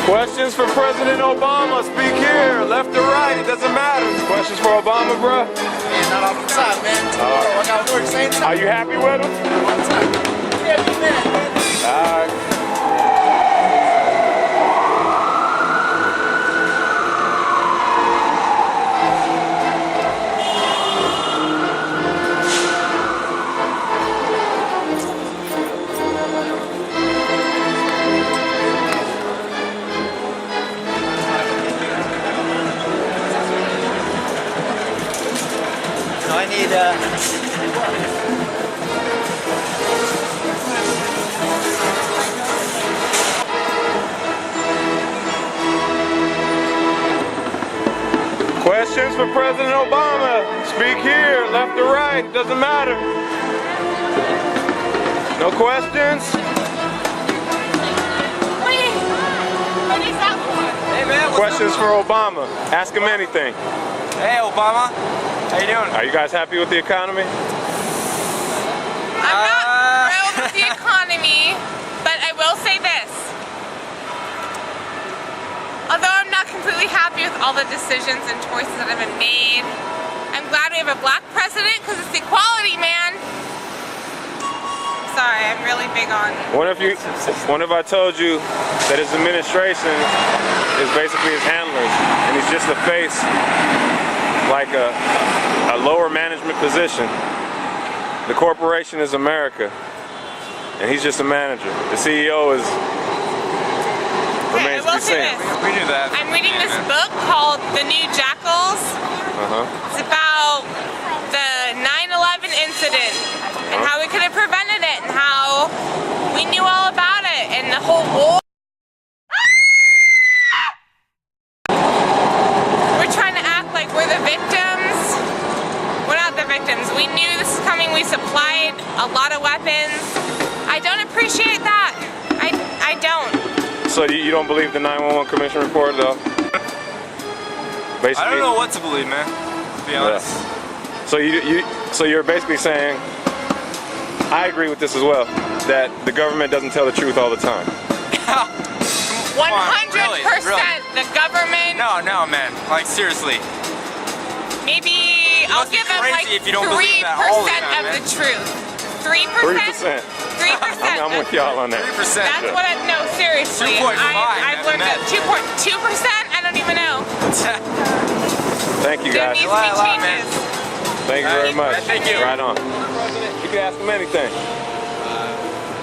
Questions for President Obama. Speak here, left or right, it doesn't matter. Questions for Obama, bruh? Yeah, not off the top, man. I got work same time. Are you happy with him? All the time. Yeah, be mad, man. All right. I need Questions for President Obama. Speak here, left or right, doesn't matter. No questions? What is that for? Hey man, Questions for Obama. Ask him anything. Hey Obama, how you doing? Are you guys happy with the economy? I'm not thrilled with the economy, but I will say this. Although I'm not completely happy with all the decisions and choices that have been made, I'm glad we have a black president because it's equality, man. Sorry, I'm really big on... What if I told you that his administration is basically his handlers, and he's just a face, like a lower management position. The corporation is America, and he's just a manager. The CEO is remains to be seen. We knew that. I'm reading this book called The New Jackals. It's about the 9/11 incident and how we could have prevented it and how we knew all about it and the whole war. We're trying to act like we're the victims. We're not the victims. We knew this was coming. We supplied a lot of weapons. I don't appreciate that. I don't. So you don't believe the 911 Commission report, though? Basically, I don't know what to believe, man. To be honest. Yeah. So you're basically saying, I agree with this as well, that the government doesn't tell the truth all the time. 100% Really? the government. No, man. Like seriously. Maybe I'll must be give them like crazy 3% if you don't believe that all the time, of man. the truth. 3%? 3%. I'm with y'all on that. 3%. That's what no, seriously. 2.5, I've learned man. 2%? I don't even know. Thank you, There guys. needs to be changes. Thank you very much. Thank you. Right on. You can ask him anything.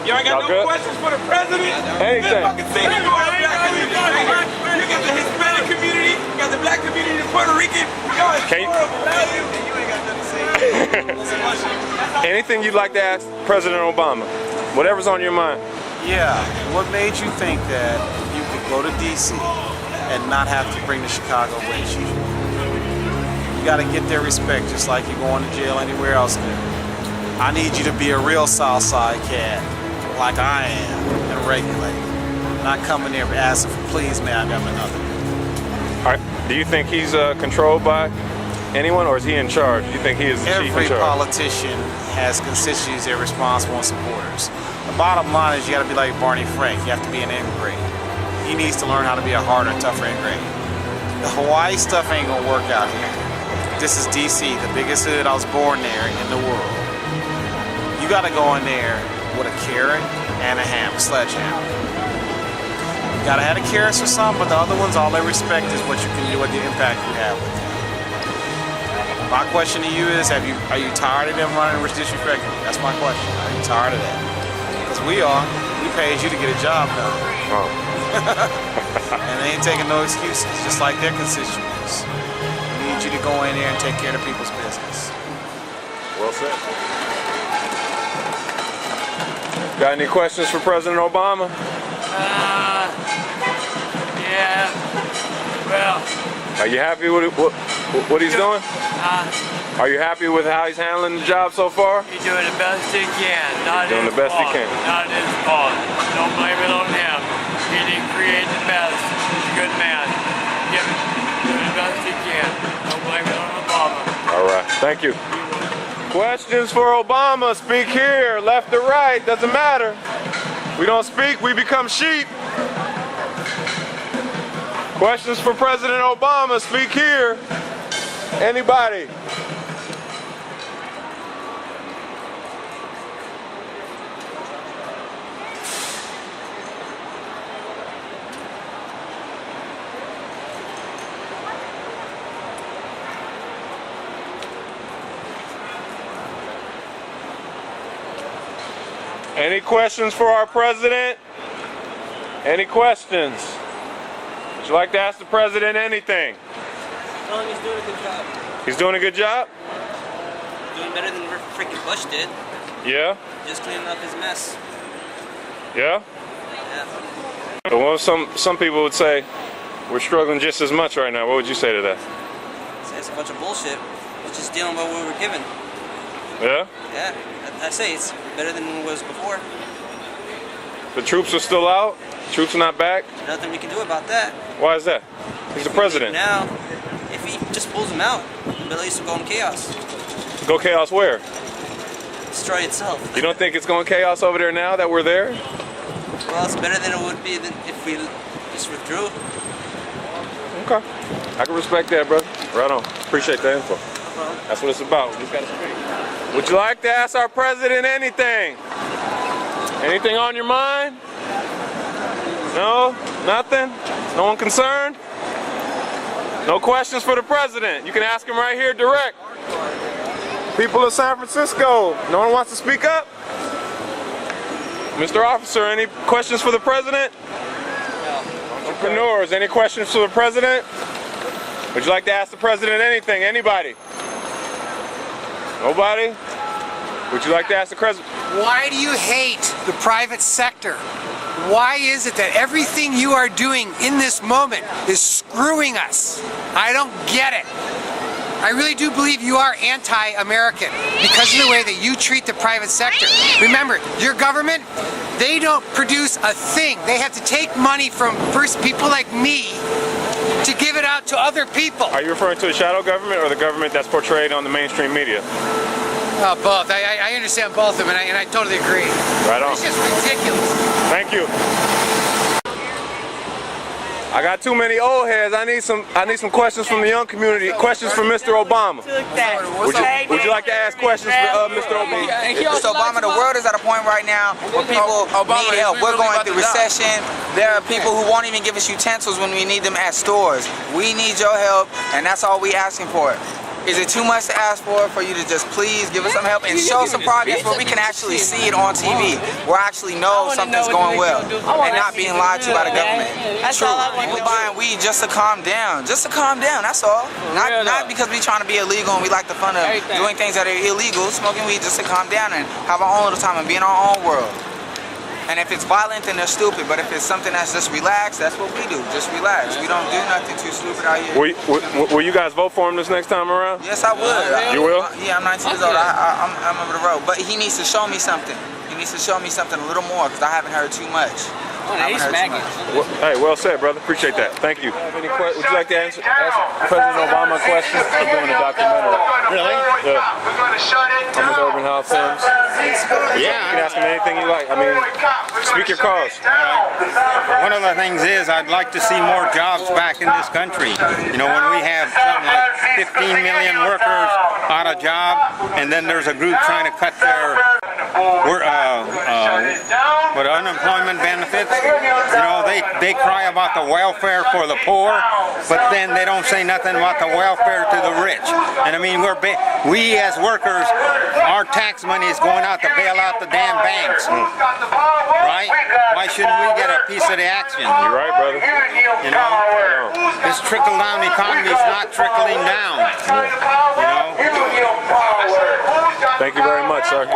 Yo, I got Y'all no good? questions for the president. Anything. This fucking thing, you got the black community. You got the Hispanic community. You got the black community, the Puerto Rican. Yo, it's Can you- horrible, man. You ain't got nothing to say. Anything you'd like to ask President Obama? Whatever's on your mind. Yeah, what made you think that you could go to DC and not have to bring the Chicago with you? You gotta get their respect just like you're going to jail anywhere else there. I need you to be a real Southside cat, like I am, and regulate. Not coming there asking for please, may I have another. All right. Do you think he's controlled by anyone, or is he in charge? Do you think he is the chief Every in charge? politician has constituencies they're responsible and supporters. The bottom line is you gotta be like Barney Frank. You have to be an ingrate. He needs to learn how to be a harder, tougher ingrate. The Hawaii stuff ain't gonna work out here. This is DC, the biggest hood. I was born there in the world. You gotta go in there with a carrot and a sledgehammer. You gotta have the carrots for some, but the other ones, all they respect is what you can do, what the impact you have with them. My question to you is, are you tired of them running and disrespecting you? That's my question. Are you tired of that? Because we are. We paid you to get a job done. Oh. And they ain't taking no excuses, just like their constituents. We need you to go in there and take care of people's business. Well said. Got any questions for President Obama? Yeah. Well, Are you happy with what he's doing? Are you happy with how he's handling the job so far? he's doing the best he can. Not Doing his the best he fault. can. Not his fault. Don't blame it on him. He didn't create the best. He's a good man. Doing the best he can. Don't blame it on Obama. All right. Thank you. Questions for Obama? Speak here, left or right, doesn't matter. We don't speak, we become sheep. Questions for President Obama? Speak here. Anybody? Any questions for our president? Any questions? Would you like to ask the president anything? No, he's doing a good job. He's doing a good job? Doing better than freaking Bush did. Yeah? Just cleaning up his mess. Yeah? Yeah. So well, some people would say we're struggling just as much right now. What would you say to that? It's a bunch of bullshit. We're just dealing with what we were given. Yeah? Yeah. I say it's better than it was before. The troops are still out? Troops are not back? Nothing we can do about that. Why is that? He's the president. Now, if he just pulls them out, the Middle East will go in chaos. Go chaos where? Destroy itself. You don't think it's going chaos over there now that we're there? Well, it's better than it would be if we just withdrew. Okay. I can respect that, brother. Right on. Appreciate the info. That's what it's about. We just gotta speak. Would you like to ask our president anything? Anything on your mind? No? Nothing? No one concerned? No questions for the president. You can ask him right here direct. People of San Francisco, no one wants to speak up? Mr. Officer, any questions for the president? Entrepreneurs, any questions for the president? Would you like to ask the president anything? Anybody? Nobody? Would you like to ask the president? Why do you hate the private sector? Why is it that everything you are doing in this moment is screwing us? I don't get it. I really do believe you are anti-American because of the way that you treat the private sector. Remember, your government, they don't produce a thing. They have to take money from first people like me to give it out to other people. Are you referring to the shadow government or the government that's portrayed on the mainstream media? Both. I understand both of them, and I totally agree. Right on. It's just ridiculous. Thank you. I got too many old heads. I need some questions from the young community. Questions for Mr. Obama. Would you like to ask questions for Mr. Obama? Mr. Obama, the world is at a point right now where people need help. We're going through recession. There are people who won't even give us utensils when we need them at stores. We need your help, and that's all we're asking for. Is it too much to ask for you to just please give us some help and show some progress where we can actually see it on TV, where I actually know something's going well and not being lied to by the government? True, people buying weed just to calm down. Just to calm down, that's all. Not because we trying to be illegal and we like the fun of doing things that are illegal, smoking weed just to calm down and have our own little time and be in our own world. And if it's violent, then they're stupid. But if it's something that's just relaxed, that's what we do. Just relax. We don't do nothing too stupid out here. Will you guys vote for him this next time around? Yes, I would. You will? Yeah, I'm 19 years old. I'm over the road. But he needs to show me something. He needs to show me something a little more because I haven't heard too much. Hey, well said, brother. Appreciate that. Thank you. Would you like to ask President Obama a question? I'm doing a documentary. Really? Yeah. I'm with Herban House Films. Yeah. You can ask him anything you like. I mean, speak your cause. One of the things is I'd like to see more jobs back in this country. You know, when we have something like 15 million workers out of job, and then there's a group trying to cut their unemployment benefits. You know, they cry about the welfare for the poor, but then they don't say nothing about the welfare to the rich. And I mean, we as workers, our tax money is going out to bail out the damn banks, right? Why shouldn't we get a piece of the action? You're right, brother. You know, this trickle-down economy is not trickling down. You know. Thank you very much, sir.